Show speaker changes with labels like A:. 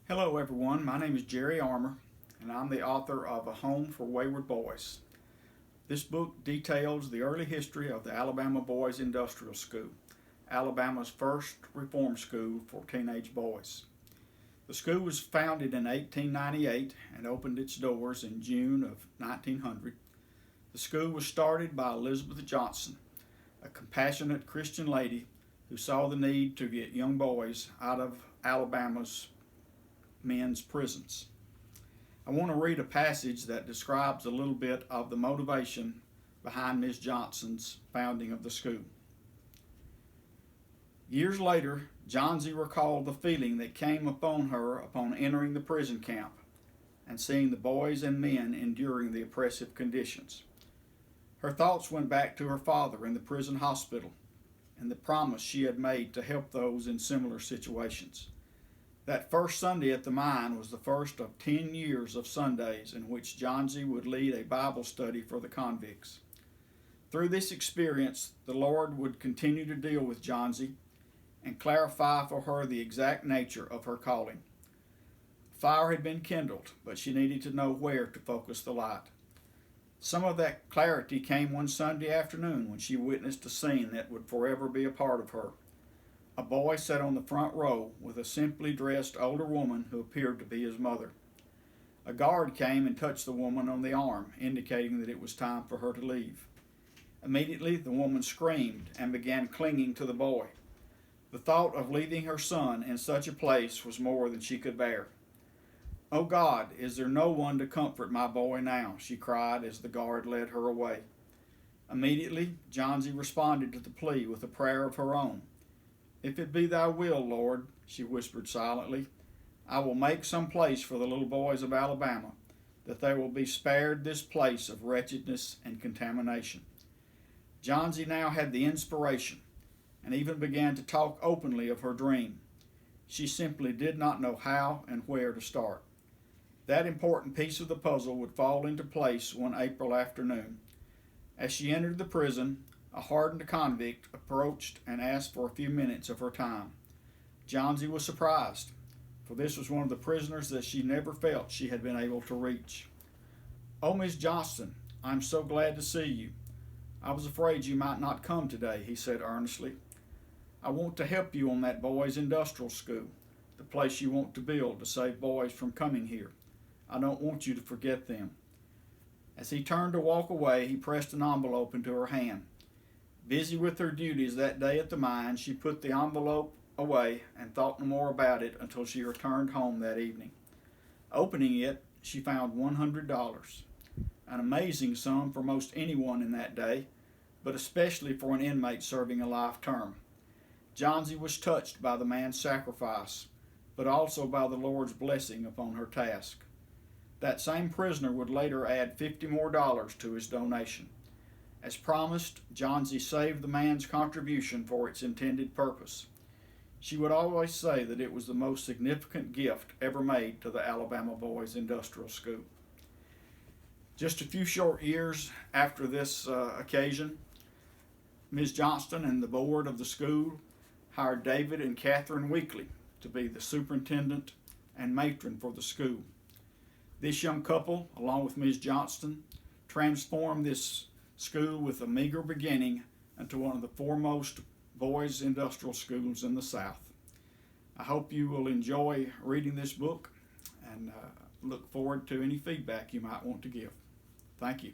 A: Hello everyone, my name is Jerry Armour and I'm the author of A Home for Wayward Boys. This book details the early history of the Alabama Boys Industrial School, Alabama's first reform school for teenage boys. The school was founded in 1898 and opened its doors in June of 1900. The school was started by Elizabeth Johnson, a compassionate Christian lady who saw the need to get young boys out of Alabama's men's prisons. I want to read a passage that describes a little bit of the motivation behind Ms. Johnson's founding of the school. Years later, Johnsy recalled the feeling that came upon her upon entering the prison camp and seeing the boys and men enduring the oppressive conditions. Her thoughts went back to her father in the prison hospital and the promise she had made to help those in similar situations. That first Sunday at the mine was the first of 10 years of Sundays in which Johnsy would lead a Bible study for the convicts. Through this experience, the Lord would continue to deal with Johnsy and clarify for her the exact nature of her calling. Fire had been kindled, but she needed to know where to focus the light. Some of that clarity came one Sunday afternoon when she witnessed a scene that would forever be a part of her. A boy sat on the front row with a simply dressed older woman who appeared to be his mother. A guard came and touched the woman on the arm, indicating that it was time for her to leave. Immediately, the woman screamed and began clinging to the boy. The thought of leaving her son in such a place was more than she could bear. "Oh God, is there no one to comfort my boy now?" she cried as the guard led her away. Immediately, Johnsy responded to the plea with a prayer of her own. "If it be thy will, Lord," she whispered silently, "I will make some place for the little boys of Alabama, that they will be spared this place of wretchedness and contamination." Johnsy now had the inspiration and even began to talk openly of her dream. She simply did not know how and where to start. That important piece of the puzzle would fall into place one April afternoon. As she entered the prison, a hardened convict approached and asked for a few minutes of her time. Johnsy was surprised, for this was one of the prisoners that she never felt she had been able to reach. "Oh, Miss Johnston, I'm so glad to see you. I was afraid you might not come today," he said earnestly. "I want to help you on that boys' industrial school, the place you want to build to save boys from coming here. I don't want you to forget them." As he turned to walk away, he pressed an envelope into her hand. Busy with her duties that day at the mine, she put the envelope away and thought no more about it until she returned home that evening. Opening it, she found $100, an amazing sum for most anyone in that day, but especially for an inmate serving a life term. Johnsy was touched by the man's sacrifice, but also by the Lord's blessing upon her task. That same prisoner would later add $50 more to his donation. As promised, Johnsy saved the man's contribution for its intended purpose. She would always say that it was the most significant gift ever made to the Alabama Boys Industrial School. Just a few short years after this occasion, Ms. Johnston and the board of the school hired David and Catherine Weekly to be the superintendent and matron for the school. This young couple, along with Ms. Johnston, transformed this school with a meager beginning into one of the foremost boys' industrial schools in the South. I hope you will enjoy reading this book and look forward to any feedback you might want to give. Thank you.